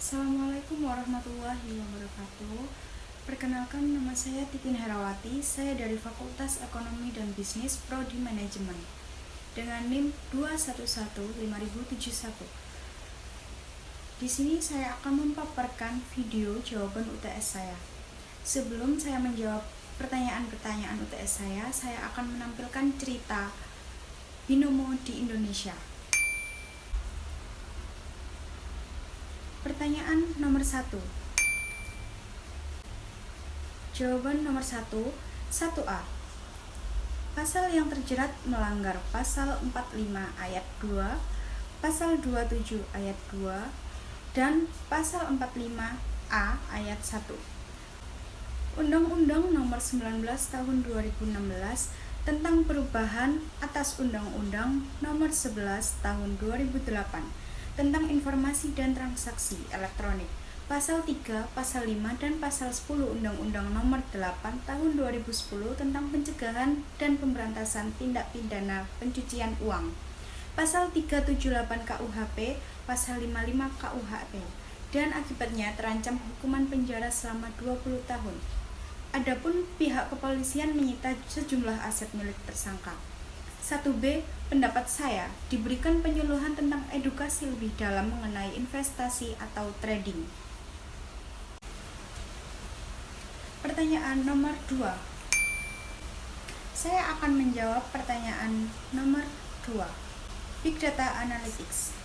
Assalamualaikum warahmatullahi wabarakatuh. Perkenalkan, nama saya Titin Herawati. Saya dari Fakultas Ekonomi dan Bisnis Prodi Manajemen dengan NIM 2115071. Di sini saya akan memaparkan video jawaban UTS saya. Sebelum saya menjawab pertanyaan-pertanyaan UTS saya akan menampilkan cerita binomo di Indonesia. Pertanyaan nomor 1. Jawaban nomor 1, 1A. Pasal yang terjerat melanggar pasal 45 ayat 2, pasal 27 ayat 2, dan pasal 45A ayat 1. Undang-Undang Nomor 19 Tahun 2016 tentang perubahan atas Undang-Undang Nomor 11 Tahun 2008 tentang informasi dan transaksi elektronik, pasal 3, pasal 5, dan pasal 10 Undang-Undang Nomor 8 Tahun 2010 tentang pencegahan dan pemberantasan tindak pidana pencucian uang, pasal 378 KUHP, pasal 55 KUHP, dan akibatnya terancam hukuman penjara selama 20 tahun. Adapun pihak kepolisian menyita sejumlah aset milik tersangka. 1B, pendapat saya diberikan penyuluhan tentang edukasi lebih dalam mengenai investasi atau trading. Pertanyaan nomor 2. Saya akan menjawab pertanyaan nomor 2. Big Data Analytics.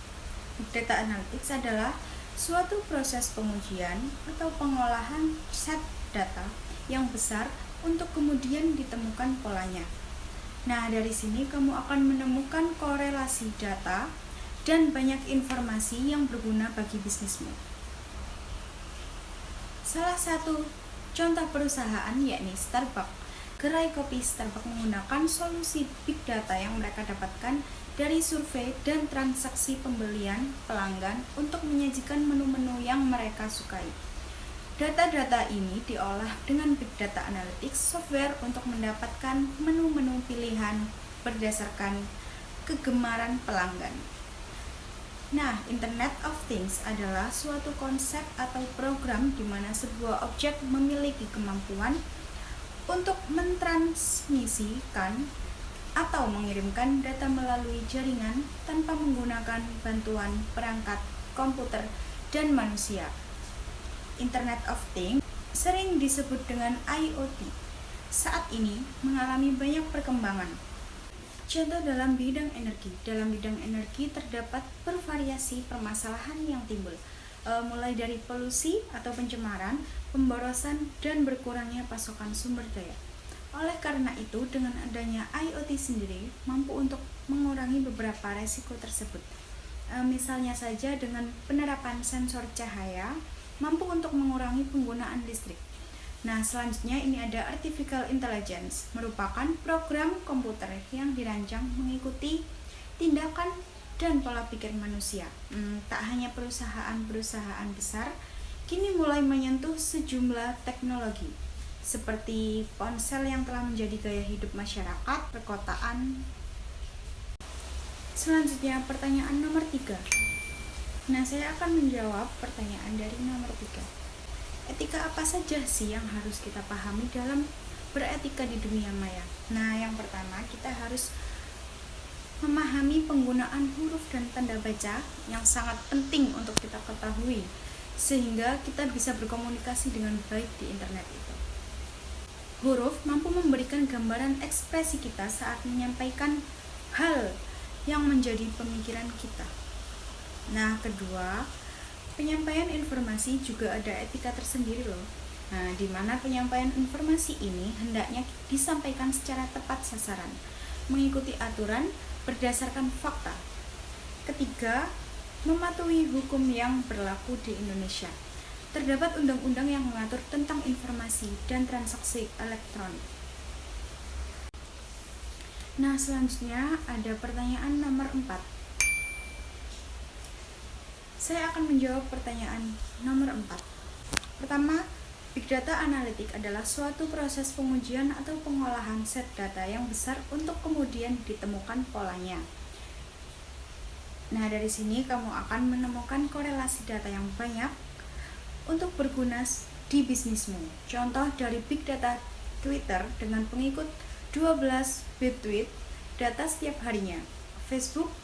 Big Data Analytics adalah suatu proses pengujian atau pengolahan set data yang besar untuk kemudian ditemukan polanya. Nah, dari sini kamu akan menemukan korelasi data dan banyak informasi yang berguna bagi bisnismu. Salah satu contoh perusahaan yakni Starbucks. Gerai kopi Starbucks menggunakan solusi big data yang mereka dapatkan dari survei dan transaksi pembelian pelanggan untuk menyajikan menu-menu yang mereka sukai. Data-data ini diolah dengan Big Data Analytics software untuk mendapatkan menu-menu pilihan berdasarkan kegemaran pelanggan. Nah, Internet of Things adalah suatu konsep atau program di mana sebuah objek memiliki kemampuan untuk mentransmisikan atau mengirimkan data melalui jaringan tanpa menggunakan bantuan perangkat komputer dan manusia. Internet of Things sering disebut dengan IoT. Saat ini mengalami banyak perkembangan. Contoh dalam bidang energi. Dalam bidang energi terdapat bervariasi permasalahan yang timbul, mulai dari polusi atau pencemaran, pemborosan, dan berkurangnya pasokan sumber daya. Oleh karena itu, dengan adanya IoT sendiri mampu untuk mengurangi beberapa resiko tersebut. Misalnya saja dengan penerapan sensor cahaya mampu untuk mengurangi penggunaan listrik. Nah, selanjutnya ini ada Artificial Intelligence, merupakan program komputer yang dirancang mengikuti tindakan dan pola pikir manusia. Tak hanya perusahaan-perusahaan besar, kini mulai menyentuh sejumlah teknologi, seperti ponsel yang telah menjadi gaya hidup masyarakat, perkotaan. Selanjutnya, pertanyaan nomor 3. Nah, saya akan menjawab pertanyaan dari nomor 3. Etika apa saja sih yang harus kita pahami dalam beretika di dunia maya? Nah, yang pertama kita harus memahami penggunaan huruf dan tanda baca yang sangat penting untuk kita ketahui, sehingga kita bisa berkomunikasi dengan baik di internet itu. Huruf mampu memberikan gambaran ekspresi kita saat menyampaikan hal yang menjadi pemikiran kita. Nah, kedua, penyampaian informasi juga ada etika tersendiri loh. Nah, di mana penyampaian informasi ini hendaknya disampaikan secara tepat sasaran, mengikuti aturan berdasarkan fakta. Ketiga, mematuhi hukum yang berlaku di Indonesia. Terdapat undang-undang yang mengatur tentang informasi dan transaksi elektronik. Nah, selanjutnya ada pertanyaan nomor 4. Saya akan menjawab pertanyaan nomor 4. Pertama, Big Data Analytics adalah suatu proses pengujian atau pengolahan set data yang besar untuk kemudian ditemukan polanya. Nah, dari sini kamu akan menemukan korelasi data yang banyak untuk berguna di bisnismu. Contoh dari Big Data Twitter dengan pengikut 12 tweet data setiap harinya. Facebook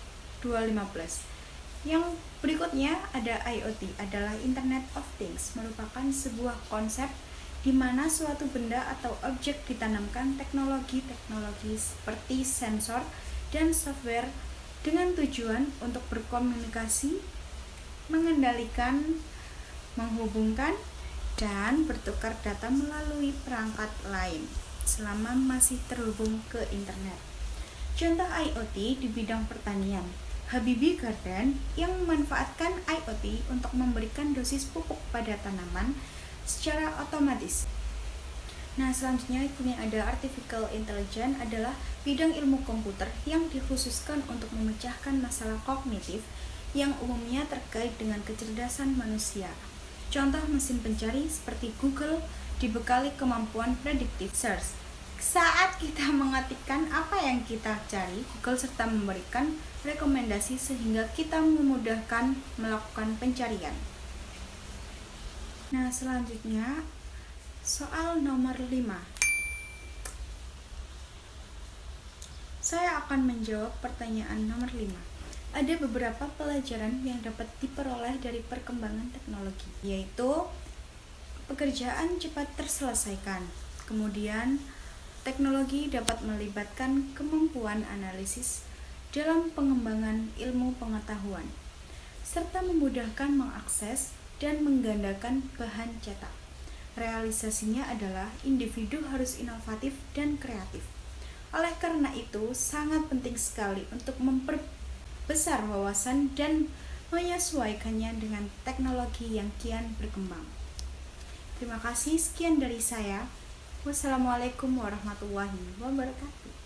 215. Yang berikutnya ada IoT, adalah Internet of Things, merupakan sebuah konsep di mana suatu benda atau objek ditanamkan teknologi-teknologi seperti sensor dan software dengan tujuan untuk berkomunikasi, mengendalikan, menghubungkan, dan bertukar data melalui perangkat lain selama masih terhubung ke internet. Contoh IoT di bidang pertanian, Habibie Garden yang memanfaatkan IoT untuk memberikan dosis pupuk pada tanaman secara otomatis. Nah, selanjutnya yang ada artificial intelligence adalah bidang ilmu komputer yang dikhususkan untuk memecahkan masalah kognitif yang umumnya terkait dengan kecerdasan manusia. Contoh mesin pencari seperti Google dibekali kemampuan predictive search. Saat kita mengetikkan apa yang kita cari, Google serta memberikan rekomendasi sehingga kita memudahkan melakukan pencarian. Nah, selanjutnya soal nomor 5. Saya akan menjawab pertanyaan nomor 5. Ada beberapa pelajaran yang dapat diperoleh dari perkembangan teknologi, yaitu pekerjaan cepat terselesaikan. Kemudian, teknologi dapat melibatkan kemampuan analisis dalam pengembangan ilmu pengetahuan, serta memudahkan mengakses dan menggandakan bahan cetak. Realisasinya adalah individu harus inovatif dan kreatif. Oleh karena itu, sangat penting sekali untuk memperbesar wawasan dan menyesuaikannya dengan teknologi yang kian berkembang. Terima kasih, sekian dari saya. Wassalamualaikum warahmatullahi wabarakatuh.